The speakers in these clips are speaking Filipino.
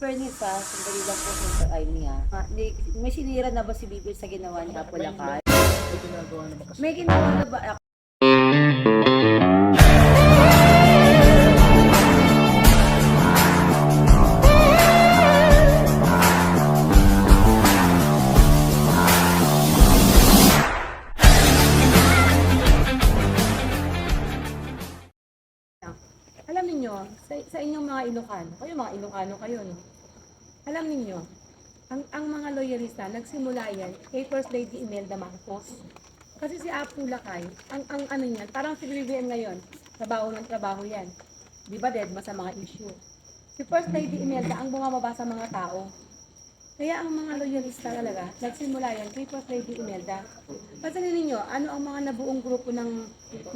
fairness ha, sandali lang po sa Aimee ha. May sinira na ba si Bibi sa ginawa ni Apo Lakay? May ginagawa naman kasi. May ginawa na ba? Alam niyo, sa inyong mga Ilocano, mga Ilocano kayo, no? Alam niyo, ang mga loyalista, nagsimula yan kay First Lady Imelda Marcos. Kasi si Apo Lakay, ang ano niyan, parang si BBM ngayon, trabaho ng trabaho yan. Di ba, dead sa mga issue. Si First Lady Imelda ang bumababa sa mga tao. Kaya ang mga loyalista talaga, nagsimula yan kay First Lady Imelda. Pansinin ninyo, ano ang mga nabuong grupo ng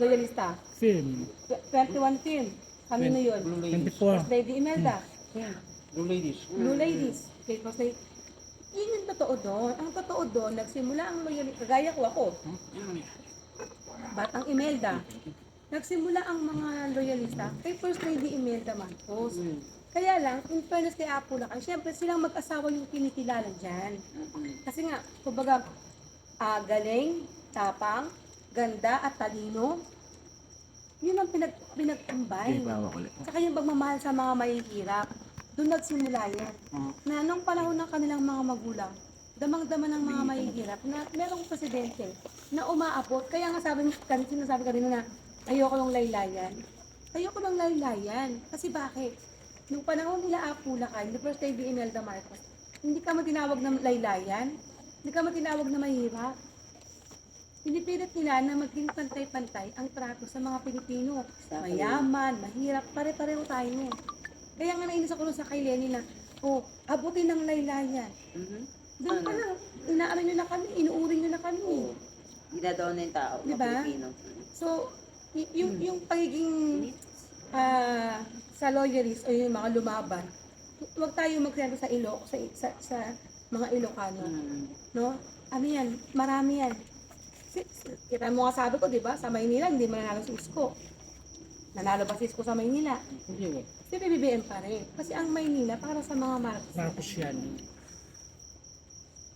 loyalista? Film. 21 film. Kanino yun? Blue Ladies. 24. First Lady Imelda. Blue Ladies. Blue Ladies. Okay, First Lady. Yun yung totoo doon. Ang totoo doon, nagsimula ang loyalista. Kagaya ko ako. Batang Imelda. Nagsimula ang mga loyalista kay First Lady Imelda Marcos. Kaya lang, in fairness kay Apo Lakay, syempre silang mag-asawa yung kinikilala dyan. Kasi nga, kumbaga, galing, tapang, ganda at talino, yun ang pinagtambay. Saka yung pagmamahal sa mga mahihirap, doon nagsimula yan. Na nung panahon ng kanilang mga magulang, damang-dama ng mga mahihirap na merong presidente na umaabot. Kaya nga sinasabi kanina na ayoko ng laylayan. Ayoko ng laylayan. Kasi bakit? Nung panahon nila Apo Lakay, ni First Lady Imelda Marcos, hindi ka matinawag na laylayan, hindi ka matinawag na mahirap. Pinipilit nila na maging pantay-pantay ang trato sa mga Pilipino. Mayaman, mahirap, pare-pareho tayo. Kaya nga nainis ako sa kay Lenny na, abutin ng laylayan. Doon pa lang, inaano nyo na kami, inuuri nyo na kami. Ginadaw na yung tao, Diba? mga Pilipino. So, yung pagiging sa loyalist o yung mga lumaban, huwag tayo magsento sa sa mga Ilocano. No? Ano yan? Marami yan. Kita mo nga sabi ko, di ba? Sa Maynila, hindi mananalo si Isko. Nanalo ba si Isko sa Maynila? Hindi. Si BBM pa rin. Kasi ang Maynila, para sa mga Marcos. Marcos yan.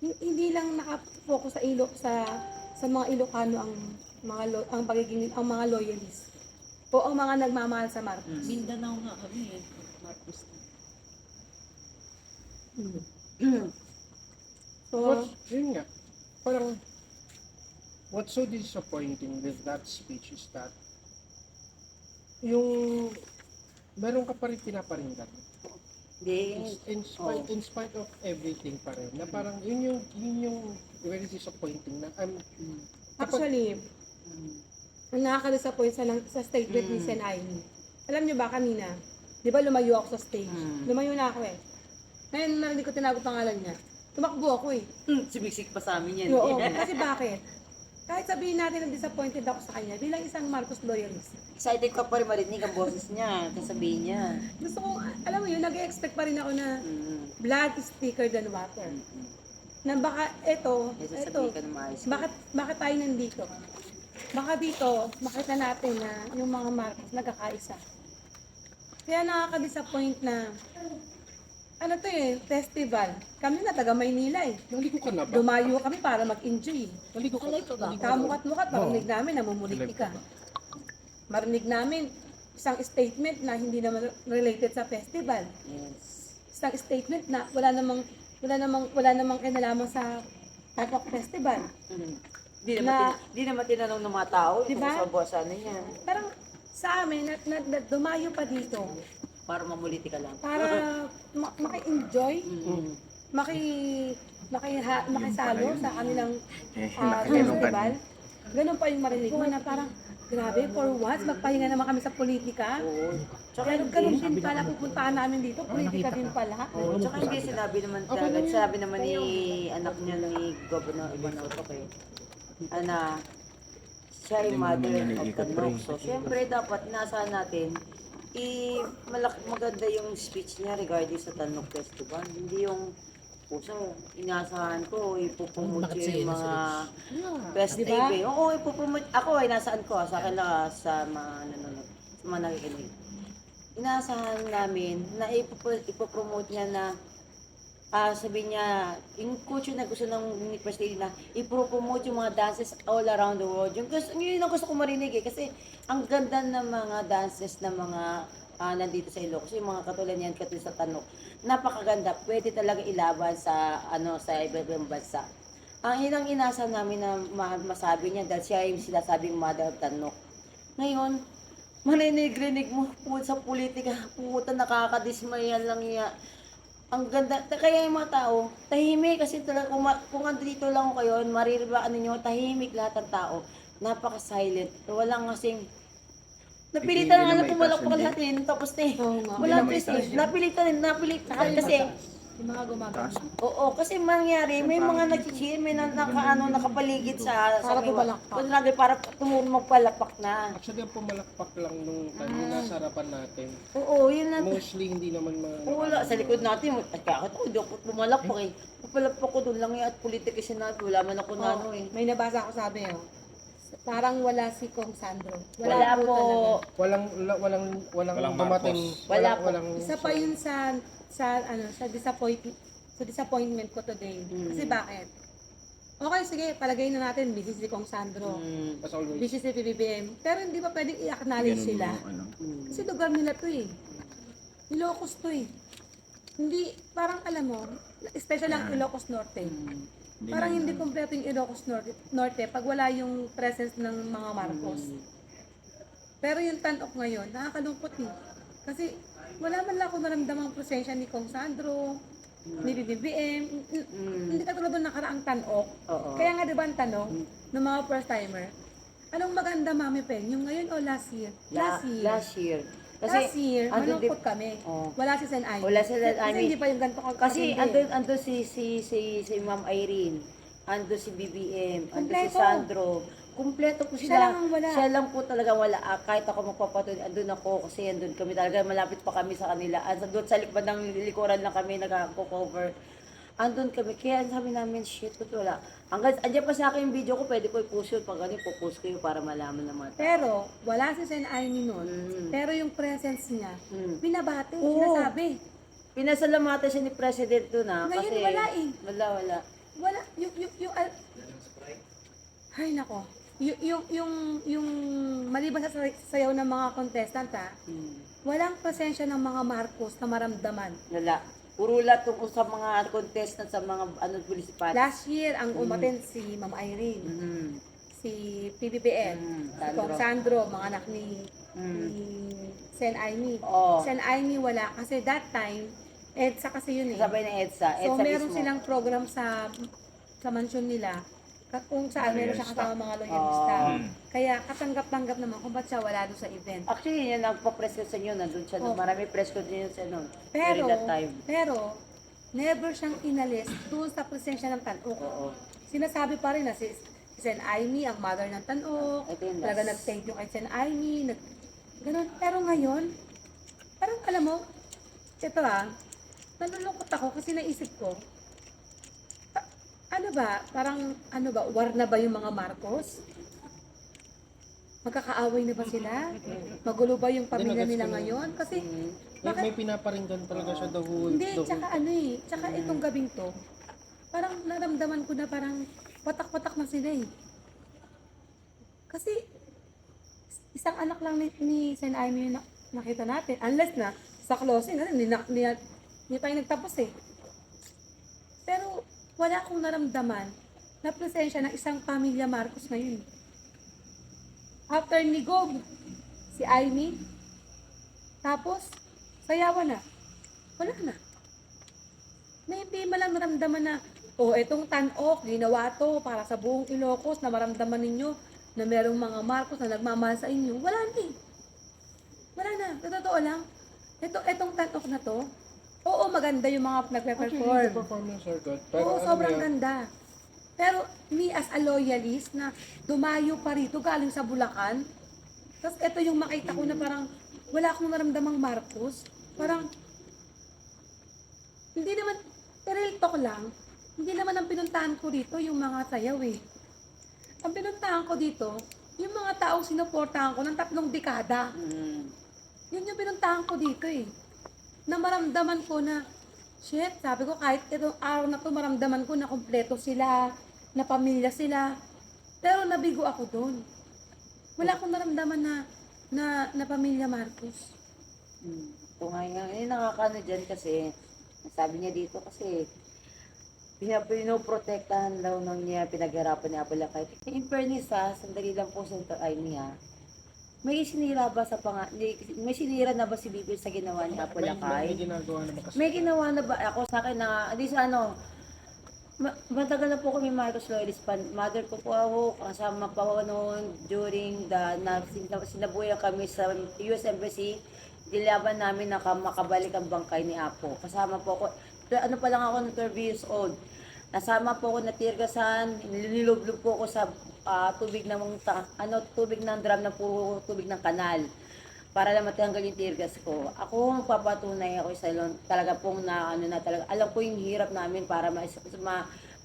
Hindi lang nakafocus sa mga Ilocano ang mga loyalist o ang mga nagmamahal sa Marcos. Mindanao nga kami eh. Marcos. So, Yun nga. Parang, what's so disappointing with that speech is that yung meron ka pa rin pinaparinggan. Hindi. In spite of everything pa rin. Na parang yun yung very disappointing na actually, ang nakaka-disappoint sa statement ni Sen Aimee. Alam niyo ba kanina, di ba lumayo ako sa stage? Lumayo na ako eh. Ngayon narinig ko tinawag pangalan niya. Tumakbo ako eh. Sumiksik pa sa amin yan. Oo, kasi bakit? Kahit sabihin natin na disappointed ako sa kanya, bilang isang Marcos loyalist. Excited ka pa rin marinig ang boses niya, kasabihin niya. Gusto ko, alam mo yun, nag-expect pa rin ako na blood is thicker than water. Na baka ito, Sasabihin ka na maayos. bakit tayo nandito? Baka dito, makita natin na yung mga Marcos nagkakaisa. Kaya nakaka-disappoint na, ano to eh, festival. Kami na taga Maynila eh. naligo ka na ba? Dumayo kami para mag-enjoy. Naligo ka ba? Kamukat-mukat, marinig namin na mumuliti ka. Marinig namin isang statement na hindi naman related sa festival. Yes. Isang statement na wala namang kinalaman sa Tatok Festival. Di naman tinanong ng mga tao, Diba? sa boss, ano yan. Parang sa amin, dumayo pa dito Para mamuliti ka lang. para maki-enjoy, makisalo sa kanilang festival. Ganun pa yung marinig mo na parang, grabe, for once, magpahinga naman kami sa politika. Oo. Tsaka Ganun din pala pupuntahan namin dito, politika din pala. Oo, tsaka hindi sinabi naman ni anak niya ni Governor Ibanotok eh. Siya ay mother of the Nok. So, syempre dapat inasahan natin, maganda yung speech niya regarding sa Tanok Festival. Hindi yung puso, inasahan ko, ipopromote yung mga festive Diba? eh. Oo, ipopromote. Ako ay nasaan ko, sa akin lang sa mga nanonood, sa mga nakikinig. inaasahan namin na ipopromote niya na sabi niya, yung culture na gusto ng ni First Lady na ipropromote yung mga dances all around the world. Yun ang gusto ko marinig eh. Kasi ang ganda ng mga dances ng mga nandito sa Ilocos. Yung mga katulad niyan, katulad sa Tanok. Napakaganda. Pwede talaga ilaban sa sa iba-ibang bansa. Ang inang inasa namin na masabi niya dahil siya yung sinasabing mother of Tanok. Ngayon, marinig-rinig mo po sa politika, puta nakakadismayan lang niya. Ang ganda, kaya yung mga tao, tahimik kasi talaga, kung andito lang kayo, mariribaan ninyo, tahimik lahat ng tao. Napaka-silent. Walang kasing, napilitan nga na pumalakpak lahat eh, tapos na eh. Oo nga. Wala prestige, napilitan kasi, Yung mga gumagawa. oo, kasi mangyari, may mga nag-cheer, may nakapaligid sa Para may- pumalakpak. para magpalakpak na. Actually, ang pumalakpak lang nung yung nasa harapan natin. Oo, yun na. Mostly hindi naman mga... Wala, sa likod natin, at kaya ako, hindi ako pumalakpak eh. Papalakpak ko doon lang eh, at politika sinabi, wala man ako na ano eh. May nabasa ako sabi, parang wala si Kong Sandro. Wala po. talaga. Walang dumating. Wala po. Isa pa yun sa disappointment ko today. Kasi bakit? Okay, sige, palagay na natin, busy si Kong Sandro. As always. Busy si PBBM. Pero hindi ba pwedeng i-acknowledge sila? Kasi lugar nila to eh. Ilocos to eh. Hindi, parang alam mo, especially ang Ilocos Norte. Parang hindi kompleto yung Ilocos Norte pag wala yung presence ng mga Marcos. Pero yung Tanok ngayon, nakakalungkot eh. Kasi wala man lang ako naramdamang presensya ni Kong Sandro, ni BBM. Hindi ka tulad ng nakaraang Tanok. Oo. Kaya nga diba ang tanong ng mga first timer, anong maganda Mami Pen? Yung ngayon o last year? Last year. Last year. Last year, andun malungkot kami. Oo. Wala si Sen Ay. Wala si Sen Kasi Aimee. hindi pa yung ganito Kasi katindi. andun si Ma'am Irene, andun si BBM, andun si Kompleto. Sandro. Kumpleto po Siya sila. lang ang wala. Siya lang po talaga wala. Kahit ako magpapatuloy, andun ako kasi andun kami talaga, malapit pa kami sa kanila. Andun sa likod ng likuran lang kami nagko-cover. Andun kami. Kaya sabi namin, shit, wala. Andiyan pa sa akin yung video ko, pwede ko i-post yun. Pag ano, i-post ko yun para malaman ng mga tao. Pero, wala si Sen Aimee nun. Pero yung presence niya, binabati, sinasabi. Pinasalamatan siya ni President doon Ngayon, kasi wala eh. Wala. Wala, ay nako. Yung maliban sa sayaw ng mga contestant walang presensya ng mga Marcos na maramdaman. Wala. Puro lahat tungkol sa mga contestant sa mga municipal. Last year, ang umaten si Ma'am Irene, si PBBM, si Kong Sandro, mga anak ni Sen Aimee. Oo. Sen Aimee wala kasi that time, EDSA kasi yun eh. Sabay ng EDSA. So EDSA meron mismo. silang program sa mansyon nila kung saan meron siya kasama mga loyalista. Kaya katanggap-tanggap naman kung ba't siya wala doon sa event. Actually, yun ang pa-press ko sa inyo. Nandun siya. Oh. Marami press ko din yun sa nun. Pero, During that time. never siyang inalis doon sa presensya ng Tanok. Oo. Sinasabi pa rin na si Sen Aimee, ang mother ng Tanok, Ito yung talaga last. nag-thank you kay Sen Aimee, ganun. Pero ngayon, parang alam mo, ito nalulungkot ako kasi naisip ko, war na ba yung mga Marcos? Magkakaaway na ba sila? Magulo ba yung pamilya Hindi, nila nagets ko ngayon? Kasi, May pinaparinggan talaga siya the whole... hindi, tsaka itong gabing to, parang naramdaman ko na parang patak-patak na sila eh. Kasi, isang anak lang ni Sen Aimee yung nakita natin. Unless na, sa closing, hindi tayo nagtapos eh. Pero, wala akong naramdaman na presensya ng isang pamilya Marcos ngayon. After ni Gog, si Aimee, tapos, sayawan na. Wala na. Na hindi malang naramdaman na, etong Tanok, ginawa to para sa buong Ilocos na maramdaman ninyo na merong mga Marcos na nagmamahal sa inyo. Wala na eh. Wala na. Sa totoo lang, etong Tanok na to, oo, maganda yung mga nagpe-perform. Actually, performance are good. Oo, ano sobrang yan, ganda. Pero me as a loyalist na dumayo pa rito galing sa Bulacan, tapos ito yung makita ko na parang wala akong naramdamang Marcos. Parang, hindi naman, real talk lang, hindi naman ang pinuntahan ko dito yung mga sayaw eh. Ang pinuntahan ko dito, yung mga taong sinuportahan ko ng 3 dekada. Yun yung pinuntahan ko dito eh. Na maramdaman ko na, shit, sabi ko kahit itong araw na to maramdaman ko na kumpleto sila, na pamilya sila. Pero nabigo ako doon. Wala akong naramdaman na pamilya Marcos. Ito nga nga, nakakano dyan kasi, sabi niya dito kasi, pinoprotektahan daw nung niya pinaghirapan ni Apolacay. In fairness sandali lang po sa ay niya. May sinira ba may sinira na ba si Bibi sa ginawa ni May Apolacay? ginagawa naman kasi. May ginawa na ba ako sa akin na, di sa matagal na po kami Marcos Loyalist fan. Mother ko po ako, kasama pa ako noon during sinabuyan kami sa US Embassy. Dilaban namin na makabalik ang bangkay ni Apo. Kasama po ako, ano pa lang ako ng 12 years old. Nasama po ako na tirgasan, nililublob po ako sa tubig tubig ng drum na puro tubig ng kanal para lang matanggal yung tirgas ko. Ako magpapatunay ako sa talaga pong talaga alam ko yung hirap namin para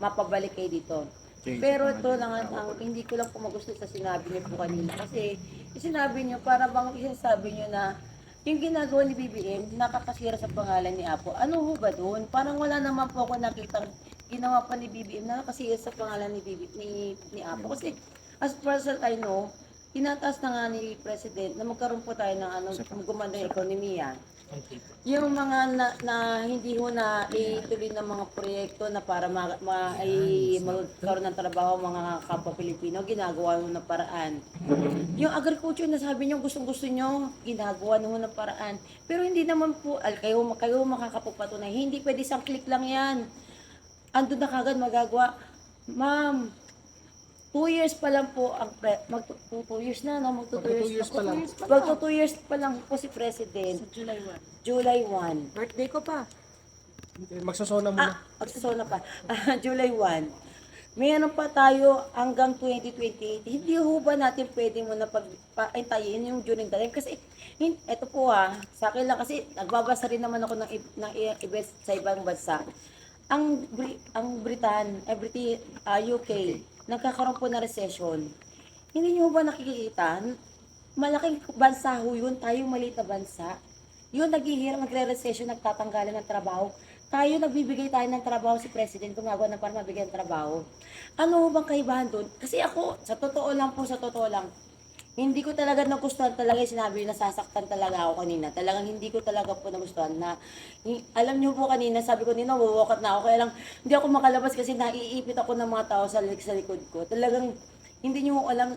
mapabalik kayo dito. Pero ito lang ang hindi ko lang po magusto sa sinabi niyo po kanina kasi sinabi niyo para bang isasabi niyo na yung ginagawa ni BBM, nakakasira sa pangalan ni Apo. Ano ho ba doon? Parang wala naman po ako nakitang ginawa pa ni BBM na nakasira sa pangalan ni Apo. Kasi as far as I know, tinataas na nga ni President na magkaroon po tayo ng gumanda ng ekonomiya. Yung mga na hindi ho na ituloy ng mga proyekto na para magkaroon ng trabaho mga kapwa Pilipino, ginagawa ho ng paraan. Yung agriculture na sabi niyo gustong-gusto niyo, ginagawa ho ng paraan. Pero hindi naman po, kayo makakapatunay, hindi pwede isang click lang yan. Andun na kagad magagawa. Ma'am, 2 years pa lang po ang 2 years na, no? Magto 2 years pa lang. Magto 2 years pa lang po si President. July 1. July 1. Birthday ko pa. Magsasona muna. Magsasona pa. July 1. May ano pa tayo hanggang 2028. Hindi ho ba natin pwede mo na pag-paintayin yung during the time? Kasi, eto po sa akin lang kasi nagbabasa rin naman ako ng events sa ibang bansa. Ang UK, nagkakaroon po na recession. Hindi niyo ba nakikita? Malaking bansa ho yun, tayong maliit na bansa. Yun, naghihirap, magre-recession, nagtatanggalan ng trabaho. Tayo, nagbibigay tayo ng trabaho, si President, gumagawa na para mabigyan ng trabaho. Ano ho bang kaibahan doon? Kasi ako, sa totoo lang, hindi ko talaga nagustuhan talaga yung sinabi na sasaktan talaga ako kanina. Talagang hindi ko talaga po nagustuhan na, alam niyo po kanina, sabi ko nina, walk na ako. Kaya lang, hindi ako makalabas kasi naiipit ako ng mga tao sa likod ko. Talagang, hindi niyo alam,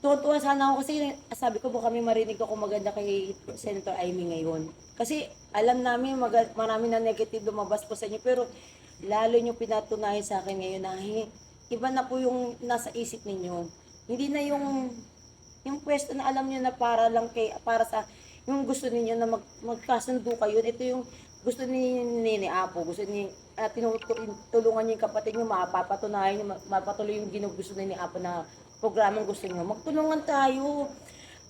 tuwa sana ako kasi sabi ko po kami marinig ako maganda kay Senator Amy ngayon. Kasi alam namin marami na negative lumabas po sa inyo pero lalo niyo pinatunayan sa akin ngayon na iba na po yung nasa isip ninyo. Hindi na yung pwesto na alam niyo na para sa yung gusto niyo na magkasundo kayo. Ito yung gusto ni Apo, gusto ni tinutulungan niyo yung kapatid niyo, mapapatunayan niyo, mapatuloy yung ginugusto ni Apo na programang gusto niyo. Magtulungan tayo.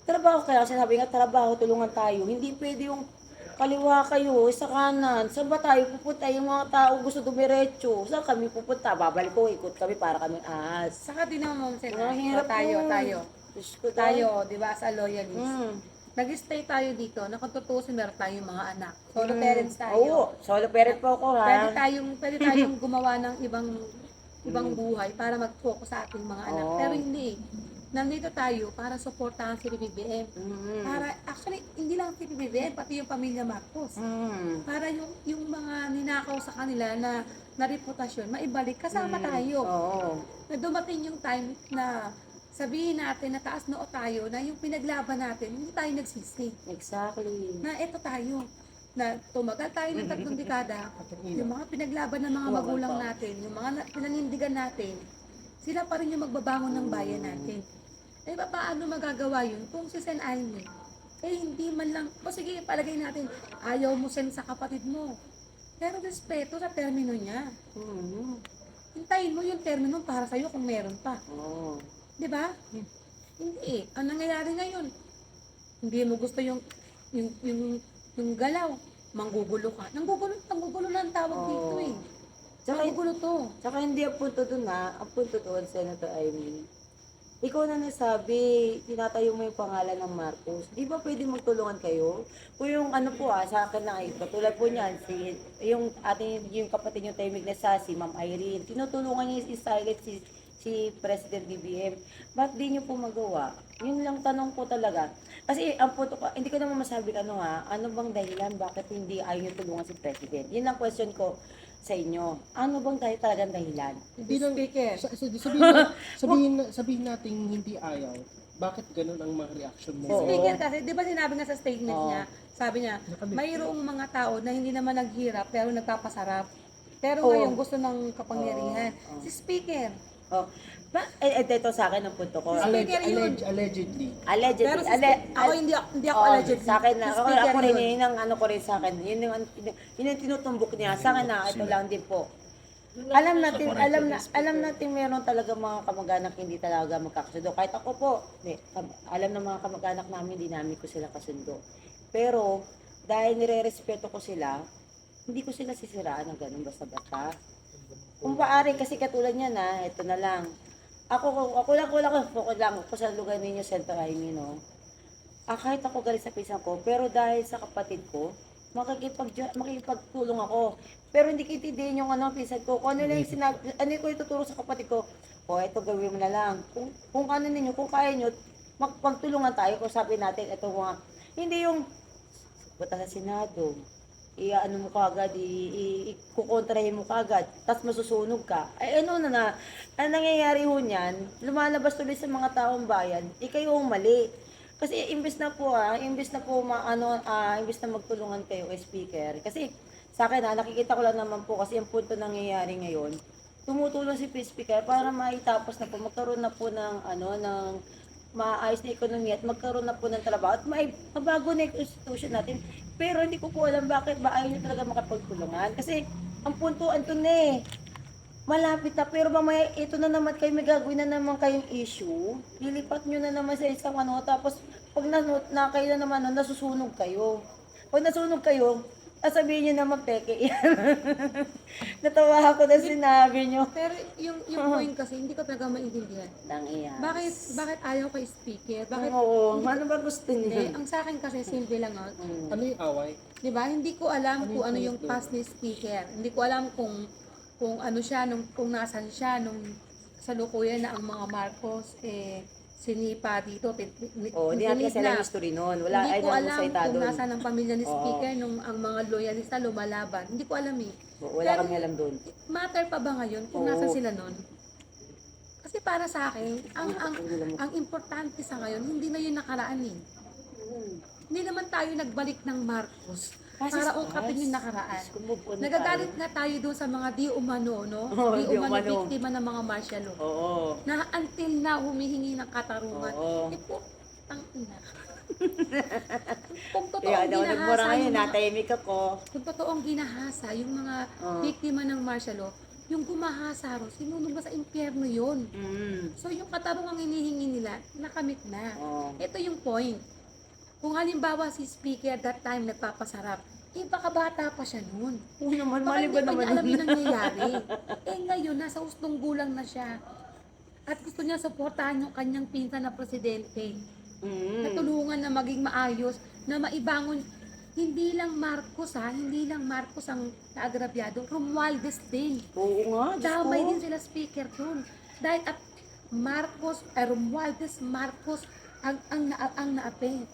Trabaho kaya, sinabi nga, trabaho, tulungan tayo. Hindi pwede yung kaliwa kayo, sa kanan. Saan ba tayo pupunta? Yung mga tao gusto dumiretso. Saan kami pupunta? Babalik ko, ikot kami para kami ahas. Saka din naman, Sen. Ang hirap Tayo. Diyos ko, Tayo, di ba, sa loyalist. Mm. Nag-stay tayo dito, nakatutusin meron tayong mga anak. Solo parents tayo. Oo, solo parent po ako ha. Pwede tayong gumawa ng ibang buhay para mag-focus sa ating mga anak. Oo. Pero hindi. Nandito tayo para suportahan si BBM. Para, actually, hindi lang si BBM, pati yung pamilya Marcos. Para yung mga ninakaw sa kanila na reputasyon, maibalik, kasama tayo. Oo. Na dumating yung time na sabihin natin na taas noo tayo, na yung pinaglaban natin, hindi tayo nagsisi. Exactly. Na eto tayo, na tumagal tayo ng 3 dekada, yung mga pinaglaban ng mga magulang natin, yung mga pinanindigan natin, sila pa rin yung magbabangon ng bayan natin. Eh, paano magagawa yun kung si Sen Aimee, hindi man lang, o sige, palagay natin, ayaw mo Sen sa kapatid mo. Pero respeto sa termino niya. Hintayin mo yung termino para sa'yo kung meron pa. Oo. Di ba? Hindi. Ang nangyayari ngayon, hindi mo gusto yung galaw, manggugulo ka. Nanggugulo na ang tawag dito eh. Tsaka, Manggugulo to. tsaka hindi ang punto doon ang punto doon, Senator Amy. ikaw na nasabi, tinatayo mo yung pangalan ng Marcos. Di ba pwede magtulungan kayo? Kung yung ano po sa akin na ito, tulad po niyan, yung ating, yung kapatid yung tahimik na si Ma'am Irene, tinutulungan niya si Silent, si President BBM. Ba't di niyo po magawa? Yun lang tanong ko talaga. Kasi ang punto ko, hindi ko naman masabi ano bang dahilan, bakit hindi ayaw niyo tulungan si President? Yun ang question ko sa inyo. Ano bang talagang dahilan? Hindi lang, Speaker. sabihin natin hindi ayaw. Bakit ganun ang mga reaction mo? Oo. Speaker kasi, di ba sinabi nga sa statement Oo. niya, sabi niya, mayroong mga tao na hindi naman naghirap pero nagpapasarap. Pero Oo. ngayon gusto ng kapangyarihan. Oo. Si Speaker. Oh. Ito sa akin ang punto ko. Speaker yun. Allegedly. Allegedly. Pero ako hindi ako allegedly. Sa akin na, Si ako, Speaker ako rin, yun. yun ang ano ko rin sa akin. Yun yung tinutumbok niya. Sa akin na, ito lang din po. Alam natin meron talaga mga kamag-anak hindi talaga magkakasundo. Kahit ako po, alam ng mga kamag-anak namin, hindi namin ko sila kasundo. Pero, dahil nire-respeto ko sila, hindi ko sila sisiraan ng ganun basta-basta. Kung paari, kasi katulad niya na, ito na lang. Ako lang ako sa lugar ninyo, Santa Jaime, no? Kahit ako galing sa pinsan ko, pero dahil sa kapatid ko, makikipagtulong ako. Pero hindi kitindihin yung pinsan ko. Kung ano lang yung ano ko ituturo sa kapatid ko, ito gawin mo na lang. Kung ano ninyo, kung kaya nyo, magpagtulungan tayo. Kung sabi natin, ito mga, hindi yung, punta sa Senado, ano mo kagad, ikukontrahin mo kagad, tapos masusunog ka. Ay ano na, ang nangyayari ho niyan, lumalabas tuloy sa mga taong bayan, kayo ang mali. Kasi imbes na magtulungan kayo kay speaker. Kasi sa akin nakikita ko lang naman po kasi ang punto nangyayari ngayon, tumutulong si speaker para maitapos na po, magkaroon na po ng maayos na ekonomiya at magkaroon na po ng trabaho at mabago na yung institution natin. Pero hindi ko po alam bakit ba ayaw nyo talaga makapagtulungan. Kasi ang punto, ito na malapit na. Pero mamaya, ito na naman kayo, may gagawin na naman kayong issue. Lilipat nyo na naman sa isang tapos pag kayo na naman, nasusunog kayo. Pag nasunog kayo, sabihin nyo naman peke yan. Natawa ako na sinabi nyo. Pero yung point kasi, hindi ko talaga maintindihan. Nang iya. Bakit ayaw kay speaker? Bakit? Oo, ano ba gusto Hindi, niya? ang sa akin kasi simple lang. Ano yung away? 'Di ba? Hindi ko alam kung ano yung past ni speaker. Hindi ko alam kung ano siya kung nasaan siya nung sa lukuyan na ang mga Marcos sinipa dito. Hindi natin kasi alam yung history nun. Wala, Hindi ay ko nang alam musayta kung doon. nasaan ang pamilya ni Oo. speaker nung ang mga loyalista lumalaban. Hindi ko alam eh. Wala Pero, kami alam doon. Matter pa ba ngayon kung Oo. nasaan sila nun? Kasi para sa akin, ang importante sa ngayon, hindi na yun nakaraan eh. Hindi naman tayo nagbalik ng Marcos para ungkapin yung nakaraan. Nagagalit nga tayo doon sa mga di umano, no? Oo, Di di umano umano. biktima ng mga martial law. Oo. Na until na humihingi ng katarungan. Oo. Po, tangina. Kung totoo Kaya ang daw nagmura ginahasa ngayon, yung mga, natahimik ako. kung totoo ang ginahasa yung mga Oo. biktima ng martial law, yung gumahasa ro, sinunog ba sa impyerno yun? So yung katarungang hinihingi nila, nakamit na. Oo. Ito yung point. Kung halimbawa si speaker that time nagpapasarap, baka bata pa siya noon. Oo naman, Baka mali hindi ba pa naman niya alam yun? yung nangyayari. Ngayon, nasa ustong gulang na siya. At gusto niya suportahan yung kanyang pinsan na presidente. Natulungan na maging maayos, na maibangon. Hindi lang Marcos hindi lang Marcos ang naagrabyado. Romualdez din. Oo nga, Diyos ko. Damay din sila speaker doon. Dahil at Romualdez Marcos ang naapi.